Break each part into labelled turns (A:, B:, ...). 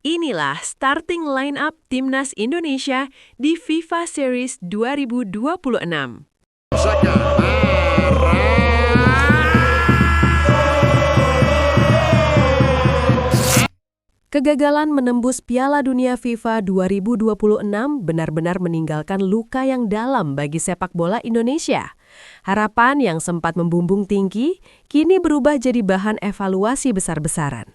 A: Inilah starting lineup Timnas Indonesia di FIFA Series 2026. Kegagalan menembus Piala Dunia FIFA 2026 benar-benar meninggalkan luka yang dalam bagi sepak bola Indonesia. Harapan yang sempat membumbung tinggi, kini berubah jadi bahan evaluasi besar-besaran.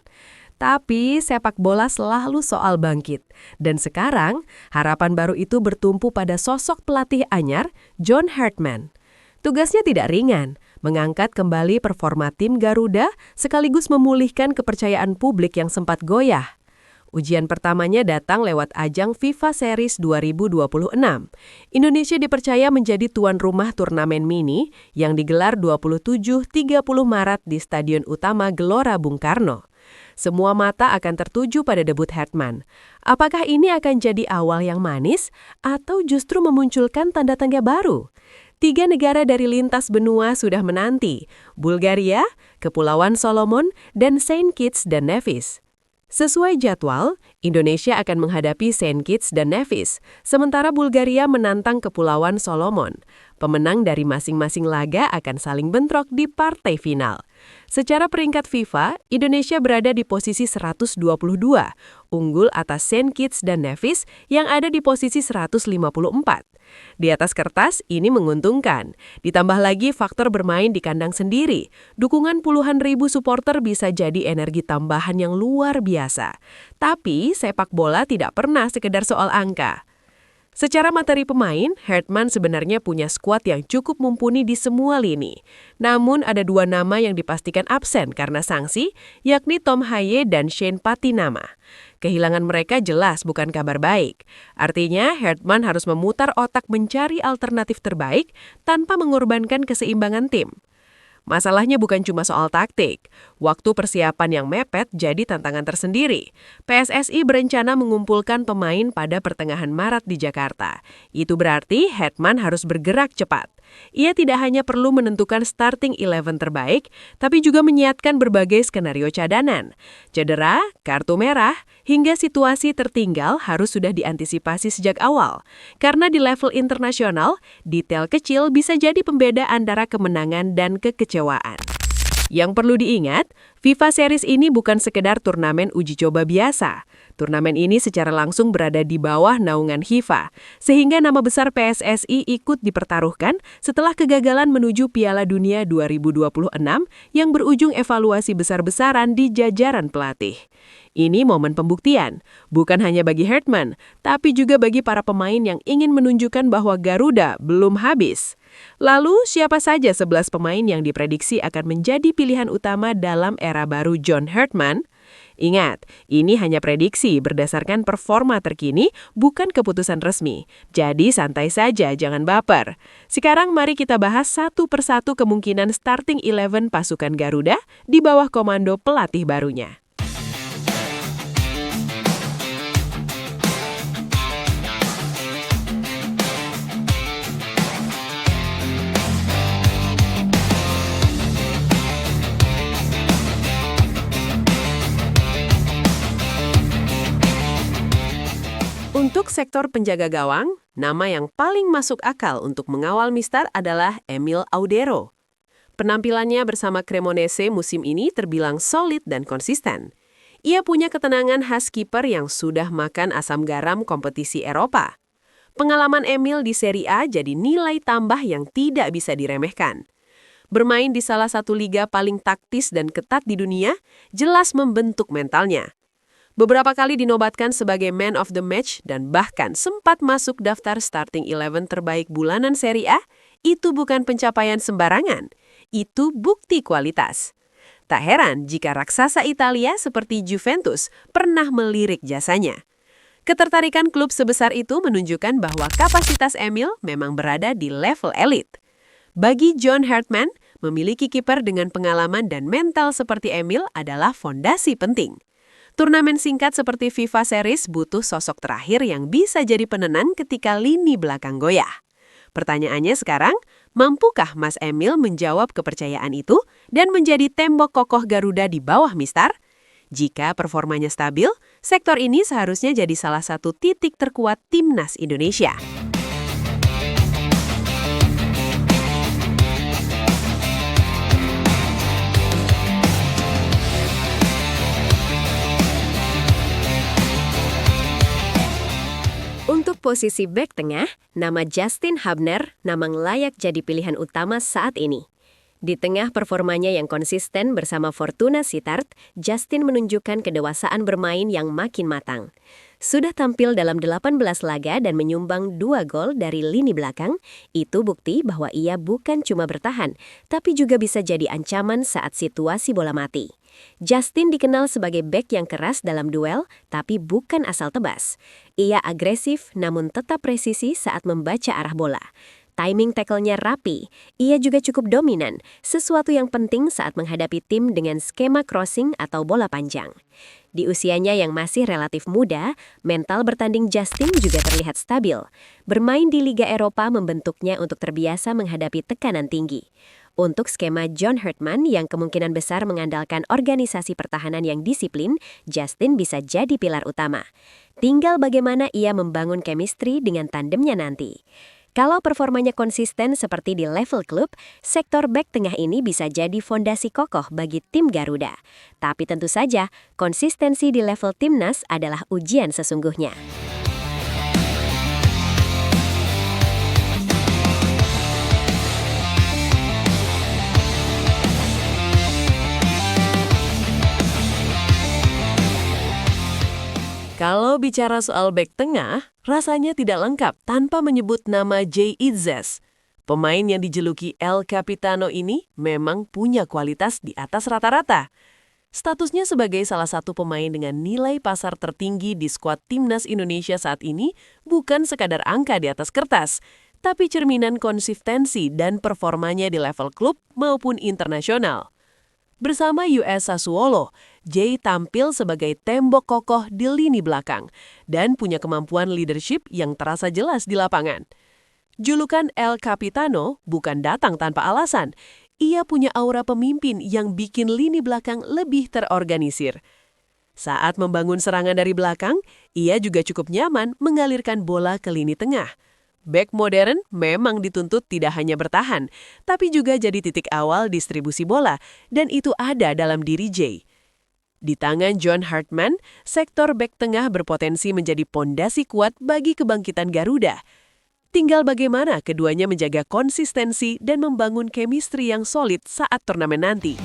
A: Tapi sepak bola selalu soal bangkit. Dan sekarang, harapan baru itu bertumpu pada sosok pelatih anyar, John Hartman. Tugasnya tidak ringan, mengangkat kembali performa tim Garuda sekaligus memulihkan kepercayaan publik yang sempat goyah. Ujian pertamanya datang lewat ajang FIFA Series 2026. Indonesia dipercaya menjadi tuan rumah turnamen mini yang digelar 27-30 Maret di Stadion Utama Gelora Bung Karno. Semua mata akan tertuju pada debut Hartman. Apakah ini akan jadi awal yang manis atau justru memunculkan tanda tanya baru? 3 negara dari lintas benua sudah menanti, Bulgaria, Kepulauan Solomon, dan Saint Kitts dan Nevis. Sesuai jadwal, Indonesia akan menghadapi Saint Kitts dan Nevis, sementara Bulgaria menantang Kepulauan Solomon. Pemenang dari masing-masing laga akan saling bentrok di partai final. Secara peringkat FIFA, Indonesia berada di posisi 122, unggul atas Saint Kitts dan Nevis yang ada di posisi 154. Di atas kertas, ini menguntungkan. Ditambah lagi faktor bermain di kandang sendiri. Dukungan puluhan ribu supporter bisa jadi energi tambahan yang luar biasa. Tapi, sepak bola tidak pernah sekedar soal angka. Secara materi pemain, Hartman sebenarnya punya skuad yang cukup mumpuni di semua lini. Namun ada 2 nama yang dipastikan absen karena sanksi, yakni Tom Haye dan Shane Patinama. Kehilangan mereka jelas bukan kabar baik. Artinya, Hartman harus memutar otak mencari alternatif terbaik tanpa mengorbankan keseimbangan tim. Masalahnya bukan cuma soal taktik. Waktu persiapan yang mepet jadi tantangan tersendiri. PSSI berencana mengumpulkan pemain pada pertengahan Maret di Jakarta. Itu berarti Hartman harus bergerak cepat. Ia tidak hanya perlu menentukan starting 11 terbaik, tapi juga menyiapkan berbagai skenario cadangan. Cedera, kartu merah, hingga situasi tertinggal harus sudah diantisipasi sejak awal. Karena di level internasional, detail kecil bisa jadi pembeda antara kemenangan dan kekecewaan. Yang perlu diingat, FIFA Series ini bukan sekedar turnamen uji coba biasa. Turnamen ini secara langsung berada di bawah naungan FIFA, sehingga nama besar PSSI ikut dipertaruhkan setelah kegagalan menuju Piala Dunia 2026 yang berujung evaluasi besar-besaran di jajaran pelatih. Ini momen pembuktian, bukan hanya bagi Hartman, tapi juga bagi para pemain yang ingin menunjukkan bahwa Garuda belum habis. Lalu, siapa saja 11 pemain yang diprediksi akan menjadi pilihan utama dalam era baru John Hartman? Ingat, ini hanya prediksi berdasarkan performa terkini, bukan keputusan resmi. Jadi santai saja, jangan baper. Sekarang mari kita bahas satu persatu kemungkinan starting 11 pasukan Garuda di bawah komando pelatih barunya. Untuk sektor penjaga gawang, nama yang paling masuk akal untuk mengawal Mister adalah Emil Audero. Penampilannya bersama Cremonese musim ini terbilang solid dan konsisten. Ia punya ketenangan khas kiper yang sudah makan asam garam kompetisi Eropa. Pengalaman Emil di Serie A jadi nilai tambah yang tidak bisa diremehkan. Bermain di salah satu liga paling taktis dan ketat di dunia, jelas membentuk mentalnya. Beberapa kali dinobatkan sebagai man of the match dan bahkan sempat masuk daftar starting 11 terbaik bulanan Serie A, itu bukan pencapaian sembarangan. Itu bukti kualitas. Tak heran jika raksasa Italia seperti Juventus pernah melirik jasanya. Ketertarikan klub sebesar itu menunjukkan bahwa kapasitas Emil memang berada di level elit. Bagi John Hartman, memiliki kiper dengan pengalaman dan mental seperti Emil adalah fondasi penting. Turnamen singkat seperti FIFA Series butuh sosok terakhir yang bisa jadi penenang ketika lini belakang goyah. Pertanyaannya sekarang, mampukah Mas Emil menjawab kepercayaan itu dan menjadi tembok kokoh Garuda di bawah Mister? Jika performanya stabil, Sektor ini seharusnya jadi salah satu titik terkuat timnas Indonesia. Untuk posisi bek tengah, nama Justin Hubner memang layak jadi pilihan utama saat ini. Di tengah performanya yang konsisten bersama Fortuna Sittard, Justin menunjukkan kedewasaan bermain yang makin matang. Sudah tampil dalam 18 laga dan menyumbang 2 gol dari lini belakang, itu bukti bahwa ia bukan cuma bertahan, tapi juga bisa jadi ancaman saat situasi bola mati. Justin dikenal sebagai bek yang keras dalam duel, tapi bukan asal tebas. Ia agresif namun tetap presisi saat membaca arah bola. Timing tackle-nya rapi, ia juga cukup dominan, sesuatu yang penting saat menghadapi tim dengan skema crossing atau bola panjang. Di usianya yang masih relatif muda, mental bertanding Justin juga terlihat stabil. Bermain di Liga Eropa membentuknya untuk terbiasa menghadapi tekanan tinggi. Untuk skema John Herdman yang kemungkinan besar mengandalkan organisasi pertahanan yang disiplin, Justin bisa jadi pilar utama. Tinggal bagaimana ia membangun chemistry dengan tandemnya nanti. Kalau performanya konsisten seperti di level klub, sektor bek tengah ini bisa jadi fondasi kokoh bagi tim Garuda. Tapi tentu saja, konsistensi di level timnas adalah ujian sesungguhnya. Kalau bicara soal bek tengah, rasanya tidak lengkap tanpa menyebut nama Jay Itzes. Pemain yang dijuluki El Capitano ini memang punya kualitas di atas rata-rata. Statusnya sebagai salah satu pemain dengan nilai pasar tertinggi di skuad timnas Indonesia saat ini bukan sekadar angka di atas kertas, tapi cerminan konsistensi dan performanya di level klub maupun internasional. Bersama US Sassuolo, Jay tampil sebagai tembok kokoh di lini belakang dan punya kemampuan leadership yang terasa jelas di lapangan. Julukan El Capitano bukan datang tanpa alasan. Ia punya aura pemimpin yang bikin lini belakang lebih terorganisir. Saat membangun serangan dari belakang, ia juga cukup nyaman mengalirkan bola ke lini tengah. Bek modern memang dituntut tidak hanya bertahan, tapi juga jadi titik awal distribusi bola, dan itu ada dalam diri Jay. Di tangan John Herdman, sektor bek tengah berpotensi menjadi pondasi kuat bagi kebangkitan Garuda. Tinggal bagaimana keduanya menjaga konsistensi dan membangun chemistry yang solid saat turnamen nanti.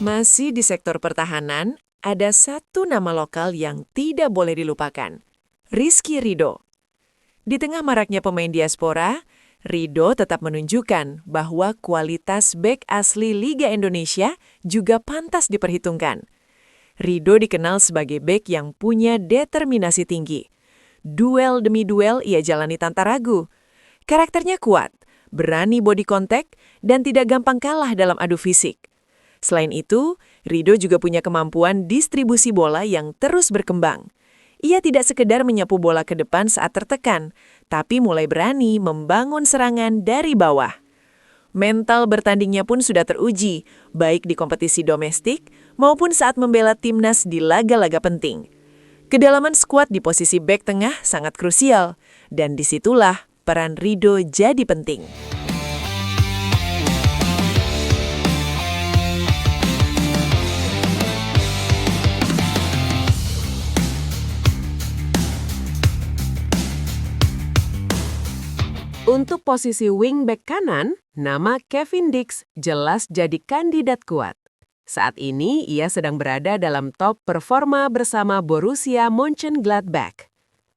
A: Masih di sektor pertahanan, ada satu nama lokal yang tidak boleh dilupakan, Rizky Ridho. Di tengah maraknya pemain diaspora, Ridho tetap menunjukkan bahwa kualitas bek asli Liga Indonesia juga pantas diperhitungkan. Ridho dikenal sebagai bek yang punya determinasi tinggi. Duel demi duel ia jalani tanpa ragu. Karakternya kuat, berani body contact, dan tidak gampang kalah dalam adu fisik. Selain itu, Ridho juga punya kemampuan distribusi bola yang terus berkembang. Ia tidak sekedar menyapu bola ke depan saat tertekan, tapi mulai berani membangun serangan dari bawah. Mental bertandingnya pun sudah teruji, baik di kompetisi domestik maupun saat membela timnas di laga-laga penting. Kedalaman skuad di posisi bek tengah sangat krusial, dan disitulah peran Ridho jadi penting. Untuk posisi wingback kanan, nama Kevin Dix jelas jadi kandidat kuat. Saat ini, ia sedang berada dalam top performa bersama Borussia Mönchengladbach.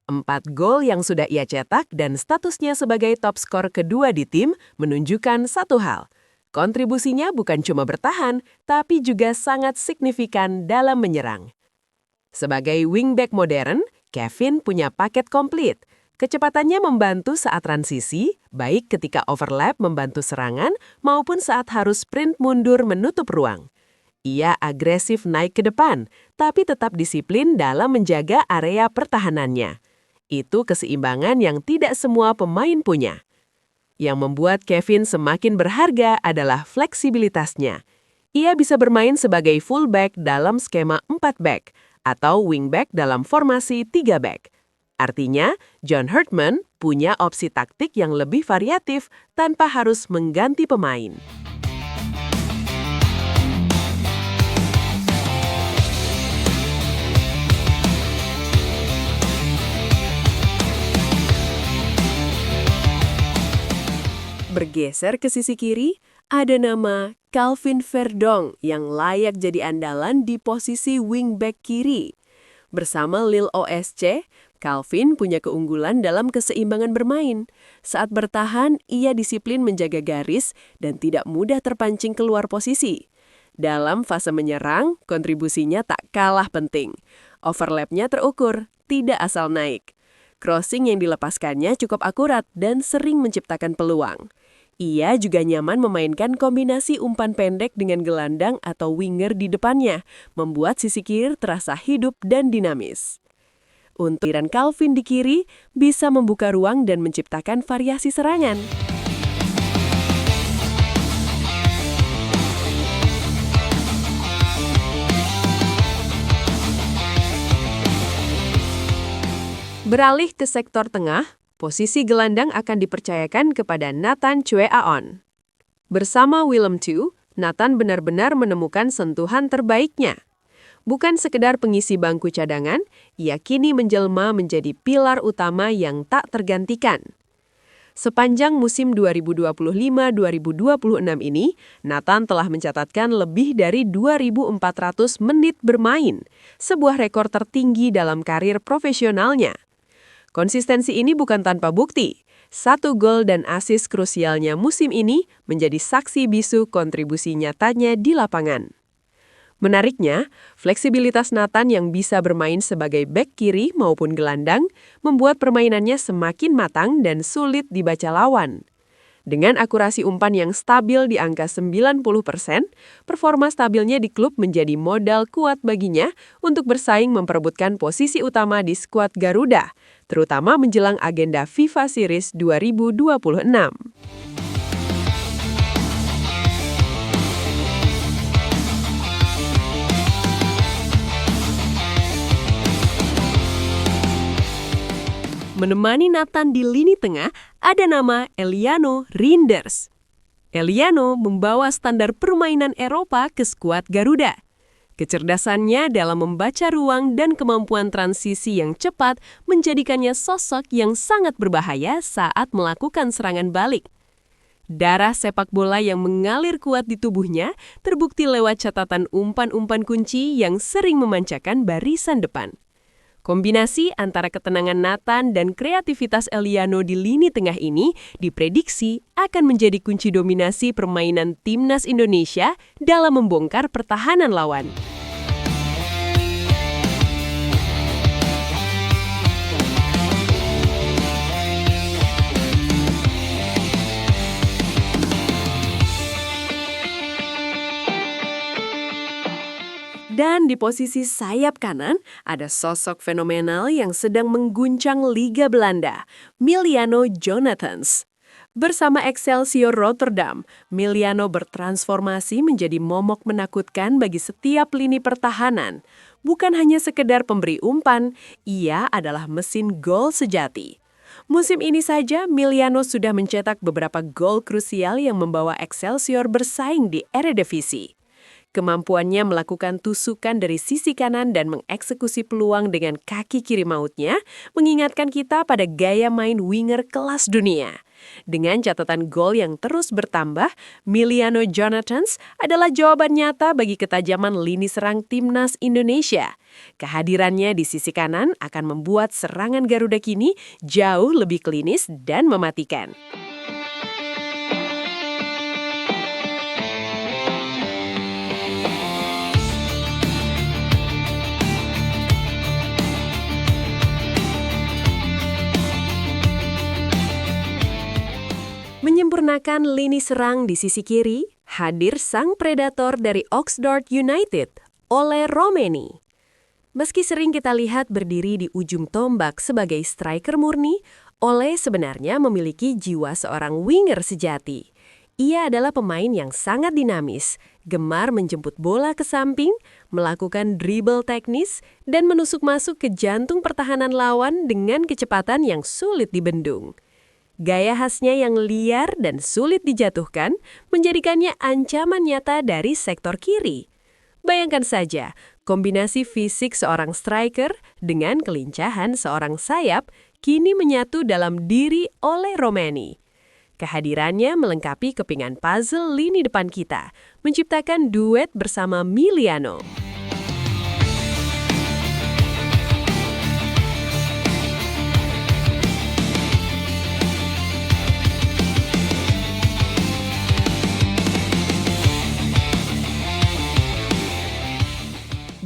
A: 4 gol yang sudah ia cetak dan statusnya sebagai top skor kedua di tim menunjukkan satu hal. Kontribusinya bukan cuma bertahan, tapi juga sangat signifikan dalam menyerang. Sebagai wingback modern, Kevin punya paket komplit. Kecepatannya membantu saat transisi, baik ketika overlap membantu serangan maupun saat harus sprint mundur menutup ruang. Ia agresif naik ke depan, tapi tetap disiplin dalam menjaga area pertahanannya. Itu keseimbangan yang tidak semua pemain punya. Yang membuat Kevin semakin berharga adalah fleksibilitasnya. Ia bisa bermain sebagai fullback dalam skema 4 back atau wingback dalam formasi 3 back. Artinya, John Herdman punya opsi taktik yang lebih variatif tanpa harus mengganti pemain. Bergeser ke sisi kiri, ada nama Calvin Verdong yang layak jadi andalan di posisi wingback kiri. Bersama Lille OSC, Calvin punya keunggulan dalam keseimbangan bermain. Saat bertahan, ia disiplin menjaga garis dan tidak mudah terpancing keluar posisi. Dalam fase menyerang, kontribusinya tak kalah penting. Overlapnya terukur, tidak asal naik. Crossing yang dilepaskannya cukup akurat dan sering menciptakan peluang. Ia juga nyaman memainkan kombinasi umpan pendek dengan gelandang atau winger di depannya, membuat sisi kiri terasa hidup dan dinamis. Untuk Calvin di kiri, bisa membuka ruang dan menciptakan variasi serangan. Beralih ke sektor tengah, posisi gelandang akan dipercayakan kepada Nathan Chue Aon. Bersama Willem II, Nathan benar-benar menemukan sentuhan terbaiknya. Bukan sekedar pengisi bangku cadangan, ia kini menjelma menjadi pilar utama yang tak tergantikan. Sepanjang musim 2025-2026 ini, Nathan telah mencatatkan lebih dari 2.400 menit bermain, sebuah rekor tertinggi dalam karir profesionalnya. Konsistensi ini bukan tanpa bukti. 1 gol dan assist krusialnya musim ini menjadi saksi bisu kontribusi nyatanya di lapangan. Menariknya, fleksibilitas Nathan yang bisa bermain sebagai bek kiri maupun gelandang membuat permainannya semakin matang dan sulit dibaca lawan. Dengan akurasi umpan yang stabil di angka 90%, performa stabilnya di klub menjadi modal kuat baginya untuk bersaing memperebutkan posisi utama di skuad Garuda, terutama menjelang agenda FIFA Series 2026. Menemani Nathan di lini tengah, ada nama Eliano Reinders. Eliano membawa standar permainan Eropa ke skuad Garuda. Kecerdasannya dalam membaca ruang dan kemampuan transisi yang cepat menjadikannya sosok yang sangat berbahaya saat melakukan serangan balik. Darah sepak bola yang mengalir kuat di tubuhnya terbukti lewat catatan umpan-umpan kunci yang sering memancakan barisan depan. Kombinasi antara ketenangan Nathan dan kreativitas Eliano di lini tengah ini diprediksi akan menjadi kunci dominasi permainan timnas Indonesia dalam membongkar pertahanan lawan. Dan di posisi sayap kanan, ada sosok fenomenal yang sedang mengguncang Liga Belanda, Miliano Jonathans. Bersama Excelsior Rotterdam, Miliano bertransformasi menjadi momok menakutkan bagi setiap lini pertahanan. Bukan hanya sekedar pemberi umpan, ia adalah mesin gol sejati. Musim ini saja, Miliano sudah mencetak beberapa gol krusial yang membawa Excelsior bersaing di Eredivisie. Kemampuannya melakukan tusukan dari sisi kanan dan mengeksekusi peluang dengan kaki kiri mautnya mengingatkan kita pada gaya main winger kelas dunia. Dengan catatan gol yang terus bertambah, Miliano Jonathans adalah jawaban nyata bagi ketajaman lini serang timnas Indonesia. Kehadirannya di sisi kanan akan membuat serangan Garuda kini jauh lebih klinis dan mematikan. Menyempurnakan lini serang di sisi kiri, Hadir sang predator dari Oxford United, Ole Romeni. Meski sering kita lihat berdiri di ujung tombak sebagai striker murni, Ole sebenarnya memiliki jiwa seorang winger sejati. Ia adalah pemain yang sangat dinamis, gemar menjemput bola ke samping, melakukan dribble teknis, dan menusuk masuk ke jantung pertahanan lawan dengan kecepatan yang sulit dibendung. Gaya khasnya yang liar dan sulit dijatuhkan menjadikannya ancaman nyata dari sektor kiri. Bayangkan saja, kombinasi fisik seorang striker dengan kelincahan seorang sayap kini menyatu dalam diri Ole Romeni. Kehadirannya melengkapi kepingan puzzle lini depan kita, menciptakan duet bersama Miliano.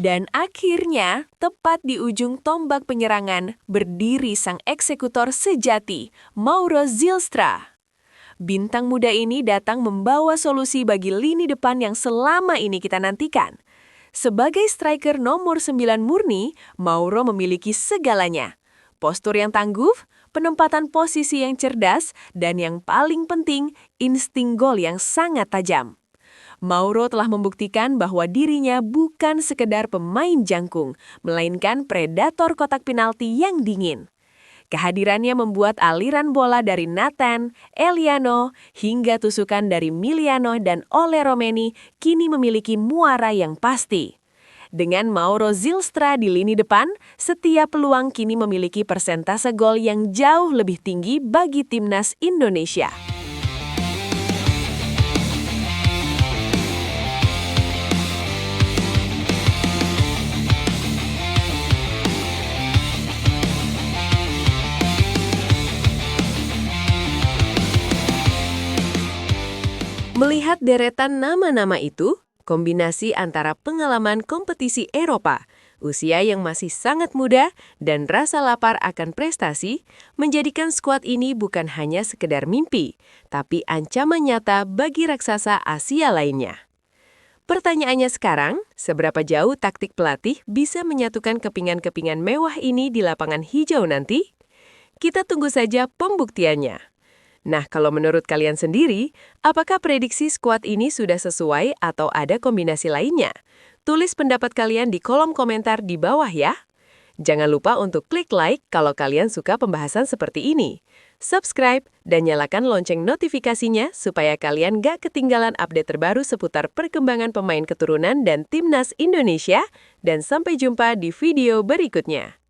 B: Dan akhirnya, tepat di ujung tombak penyerangan, berdiri sang eksekutor sejati, Mauro Zylstra. Bintang muda ini datang membawa solusi bagi lini depan yang selama ini kita nantikan. Sebagai striker nomor 9 murni, Mauro memiliki segalanya. Postur yang tangguh, penempatan posisi yang cerdas, dan yang paling penting, insting gol yang sangat tajam. Mauro telah membuktikan bahwa dirinya bukan sekedar pemain jangkung, melainkan predator kotak penalti yang dingin. Kehadirannya membuat aliran bola dari Nathan, Eliano, hingga tusukan dari Miliano dan Ole Romeni kini memiliki muara yang pasti. Dengan Mauro Zylstra di lini depan, setiap peluang kini memiliki persentase gol yang jauh lebih tinggi bagi timnas Indonesia.
A: Melihat deretan nama-nama itu, kombinasi antara pengalaman kompetisi Eropa, usia yang masih sangat muda, dan rasa lapar akan prestasi, menjadikan skuad ini bukan hanya sekedar mimpi, tapi ancaman nyata bagi raksasa Asia lainnya. Pertanyaannya sekarang, seberapa jauh taktik pelatih bisa menyatukan kepingan-kepingan mewah ini di lapangan hijau nanti? Kita tunggu saja pembuktiannya. Nah, kalau menurut kalian sendiri, apakah prediksi skuad ini sudah sesuai atau ada kombinasi lainnya? Tulis pendapat kalian di kolom komentar di bawah ya. Jangan lupa untuk klik like kalau kalian suka pembahasan seperti ini. Subscribe dan nyalakan lonceng notifikasinya supaya kalian gak ketinggalan update terbaru seputar perkembangan pemain keturunan dan timnas Indonesia. Dan sampai jumpa di video berikutnya.